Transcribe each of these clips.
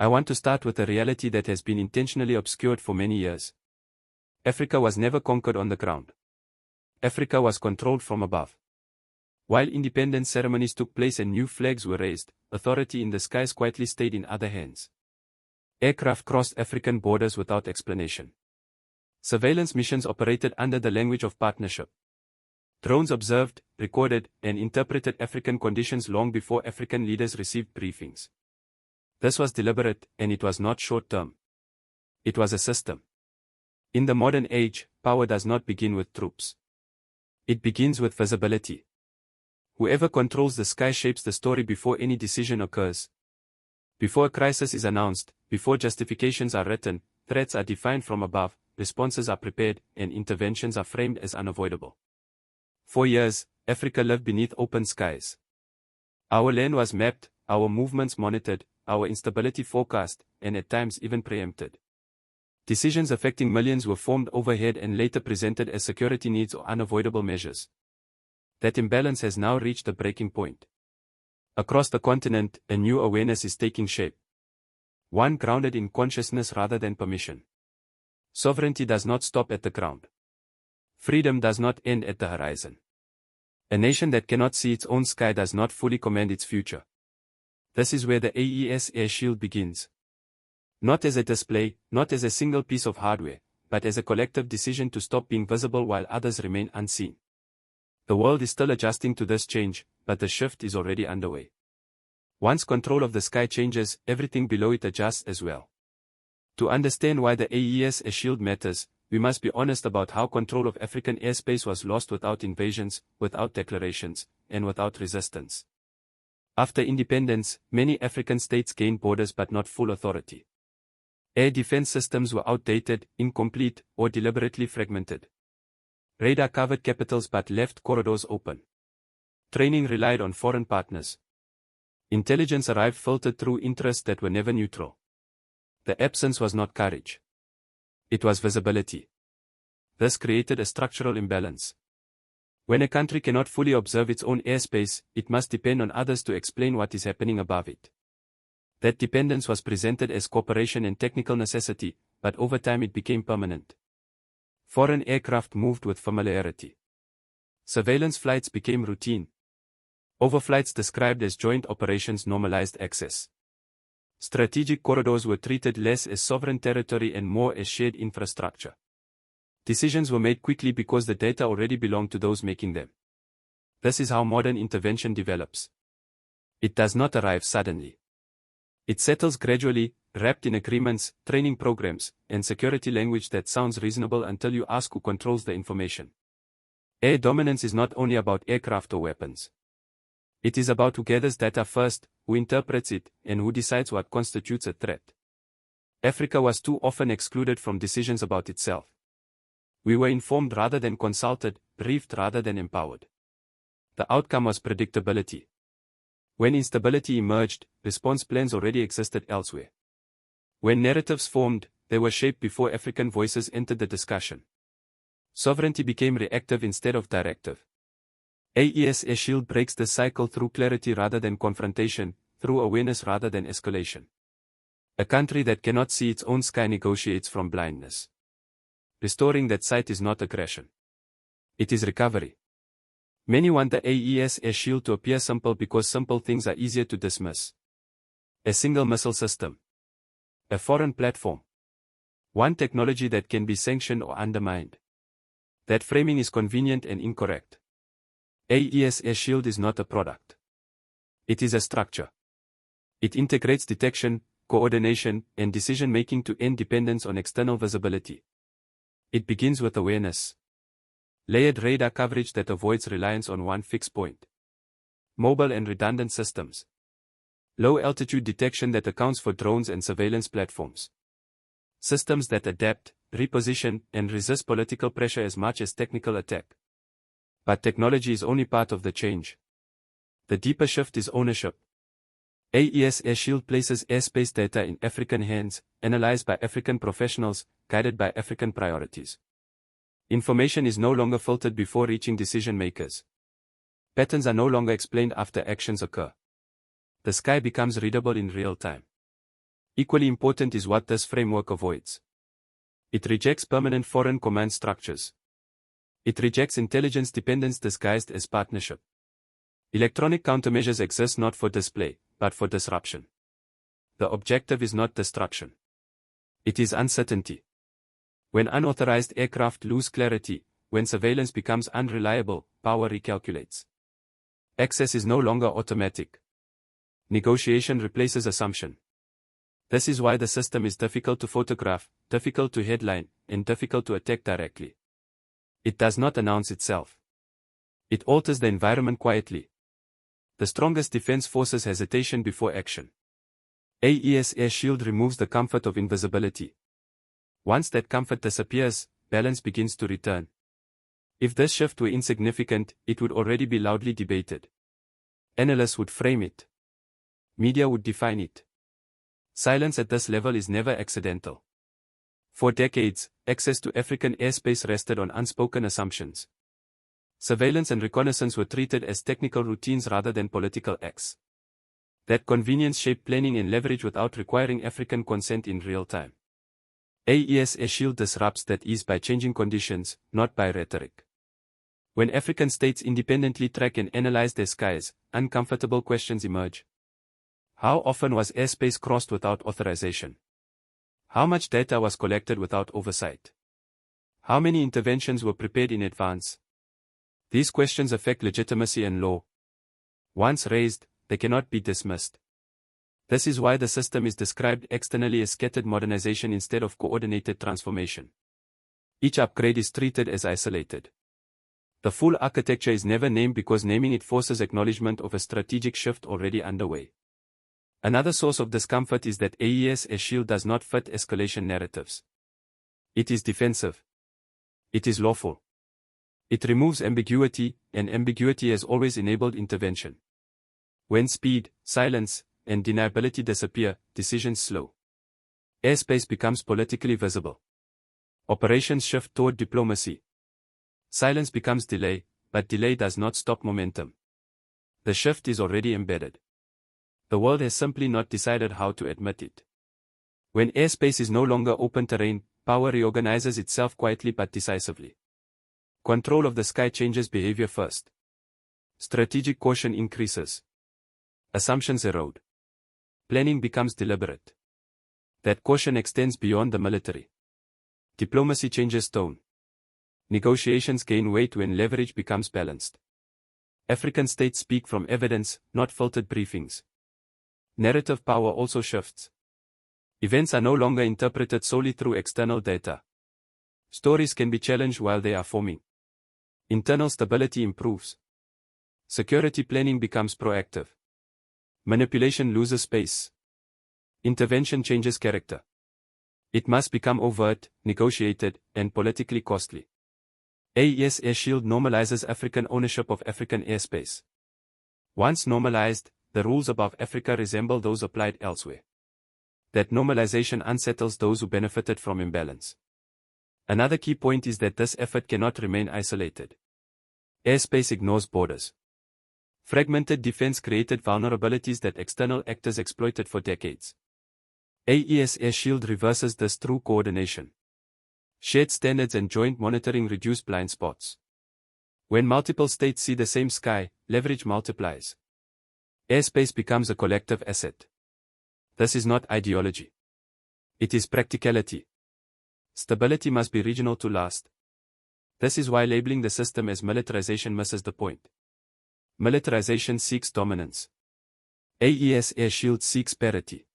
I want to start with a reality that has been intentionally obscured for many years. Africa was never conquered on the ground. Africa was controlled from above. While independence ceremonies took place and new flags were raised, authority in the skies quietly stayed in other hands. Aircraft crossed African borders without explanation. Surveillance missions operated under the language of partnership. Drones observed, recorded, and interpreted African conditions long before African leaders received briefings. This was deliberate, and it was not short-term. It was a system. In the modern age, power does not begin with troops. It begins with visibility. Whoever controls the sky shapes the story before any decision occurs. Before a crisis is announced, before justifications are written, threats are defined from above, responses are prepared, and interventions are framed as unavoidable. For years, Africa lived beneath open skies. Our land was mapped, our movements monitored, our instability forecast, and at times even preempted. Decisions affecting millions were formed overhead and later presented as security needs or unavoidable measures. That imbalance has now reached a breaking point. Across the continent, a new awareness is taking shape. One grounded in consciousness rather than permission. Sovereignty does not stop at the ground. Freedom does not end at the horizon. A nation that cannot see its own sky does not fully command its future. This is where the AES Air Shield begins. Not as a display, not as a single piece of hardware, but as a collective decision to stop being visible while others remain unseen. The world is still adjusting to this change, but the shift is already underway. Once control of the sky changes, everything below it adjusts as well. To understand why the AES Air Shield matters, we must be honest about how control of African airspace was lost without invasions, without declarations, and without resistance. After independence, many African states gained borders but not full authority. Air defense systems were outdated, incomplete, or deliberately fragmented. Radar covered capitals but left corridors open. Training relied on foreign partners. Intelligence arrived filtered through interests that were never neutral. The absence was not courage. It was visibility. This created a structural imbalance. When a country cannot fully observe its own airspace, it must depend on others to explain what is happening above it. That dependence was presented as cooperation and technical necessity, but over time it became permanent. Foreign aircraft moved with familiarity. Surveillance flights became routine. Overflights described as joint operations normalized access. Strategic corridors were treated less as sovereign territory and more as shared infrastructure. Decisions were made quickly because the data already belonged to those making them. This is how modern intervention develops. It does not arrive suddenly. It settles gradually, wrapped in agreements, training programs, and security language that sounds reasonable until you ask who controls the information. Air dominance is not only about aircraft or weapons. It is about who gathers data first, who interprets it, and who decides what constitutes a threat. Africa was too often excluded from decisions about itself. We were informed rather than consulted, briefed rather than empowered. The outcome was predictability. When instability emerged, response plans already existed elsewhere. When narratives formed, they were shaped before African voices entered the discussion. Sovereignty became reactive instead of directive. AES Air Shield breaks the cycle through clarity rather than confrontation, through awareness rather than escalation. A country that cannot see its own sky negotiates from blindness. Restoring that sight is not aggression. It is recovery. Many want the AES Air Shield to appear simple because simple things are easier to dismiss. A single missile system. A foreign platform. One technology that can be sanctioned or undermined. That framing is convenient and incorrect. AES Air Shield is not a product. It is a structure. It integrates detection, coordination, and decision-making to end dependence on external visibility. It begins with awareness. Layered radar coverage that avoids reliance on one fixed point. Mobile and redundant systems. Low-altitude detection that accounts for drones and surveillance platforms. Systems that adapt, reposition, and resist political pressure as much as technical attack. But technology is only part of the change. The deeper shift is ownership. AES Air Shield places airspace data in African hands, analyzed by African professionals, guided by African priorities. Information is no longer filtered before reaching decision makers. Patterns are no longer explained after actions occur. The sky becomes readable in real time. Equally important is what this framework avoids. It rejects permanent foreign command structures. It rejects intelligence dependence disguised as partnership. Electronic countermeasures exist not for display, but for disruption. The objective is not destruction. It is uncertainty. When unauthorized aircraft lose clarity, when surveillance becomes unreliable, power recalculates. Access is no longer automatic. Negotiation replaces assumption. This is why the system is difficult to photograph, difficult to headline, and difficult to attack directly. It does not announce itself. It alters the environment quietly. The strongest defense forces hesitation before action. AES Air Shield removes the comfort of invisibility. Once that comfort disappears, balance begins to return. If this shift were insignificant, it would already be loudly debated. Analysts would frame it. Media would define it. Silence at this level is never accidental. For decades, access to African airspace rested on unspoken assumptions. Surveillance and reconnaissance were treated as technical routines rather than political acts. That convenience shaped planning and leverage without requiring African consent in real time. AES Air Shield disrupts that ease by changing conditions, not by rhetoric. When African states independently track and analyze their skies, uncomfortable questions emerge. How often was airspace crossed without authorization? How much data was collected without oversight? How many interventions were prepared in advance? These questions affect legitimacy and law. Once raised, they cannot be dismissed. This is why the system is described externally as scattered modernization instead of coordinated transformation. Each upgrade is treated as isolated. The full architecture is never named because naming it forces acknowledgement of a strategic shift already underway. Another source of discomfort is that AES Air Shield does not fit escalation narratives. It is defensive. It is lawful. It removes ambiguity, and ambiguity has always enabled intervention. When speed, silence, and deniability disappear, decisions slow. Airspace becomes politically visible. Operations shift toward diplomacy. Silence becomes delay, but delay does not stop momentum. The shift is already embedded. The world has simply not decided how to admit it. When airspace is no longer open terrain, power reorganizes itself quietly but decisively. Control of the sky changes behavior first. Strategic caution increases. Assumptions erode. Planning becomes deliberate. That caution extends beyond the military. Diplomacy changes tone. Negotiations gain weight when leverage becomes balanced. African states speak from evidence, not filtered briefings. Narrative power also shifts. Events are no longer interpreted solely through external data. Stories can be challenged while they are forming. Internal stability improves. Security planning becomes proactive. Manipulation loses space. Intervention changes character. It must become overt, negotiated, and politically costly. AES Air Shield normalizes African ownership of African airspace. Once normalized, the rules above Africa resemble those applied elsewhere. That normalization unsettles those who benefited from imbalance. Another key point is that this effort cannot remain isolated. Airspace ignores borders. Fragmented defense created vulnerabilities that external actors exploited for decades. AES Air Shield reverses this through coordination. Shared standards and joint monitoring reduce blind spots. When multiple states see the same sky, leverage multiplies. Airspace becomes a collective asset. This is not ideology. It is practicality. Stability must be regional to last. This is why labeling the system as militarization misses the point. Militarization seeks dominance. AES Air Shield seeks parity.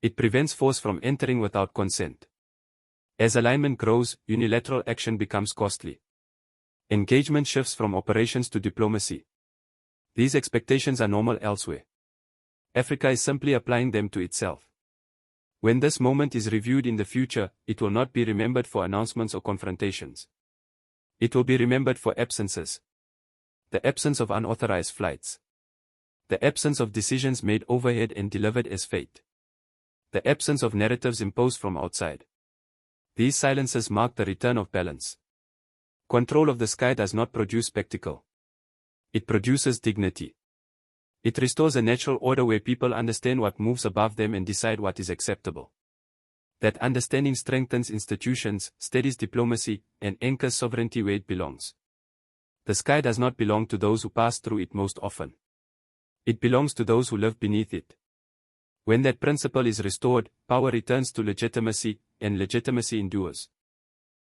It prevents force from entering without consent. As alignment grows, unilateral action becomes costly. Engagement shifts from operations to diplomacy. These expectations are normal elsewhere. Africa is simply applying them to itself. When this moment is reviewed in the future, it will not be remembered for announcements or confrontations. It will be remembered for absences. The absence of unauthorized flights. The absence of decisions made overhead and delivered as fate. The absence of narratives imposed from outside. These silences mark the return of balance. Control of the sky does not produce spectacle. It produces dignity. It restores a natural order where people understand what moves above them and decide what is acceptable. That understanding strengthens institutions, steadies diplomacy, and anchors sovereignty where it belongs. The sky does not belong to those who pass through it most often. It belongs to those who live beneath it. When that principle is restored, power returns to legitimacy, and legitimacy endures.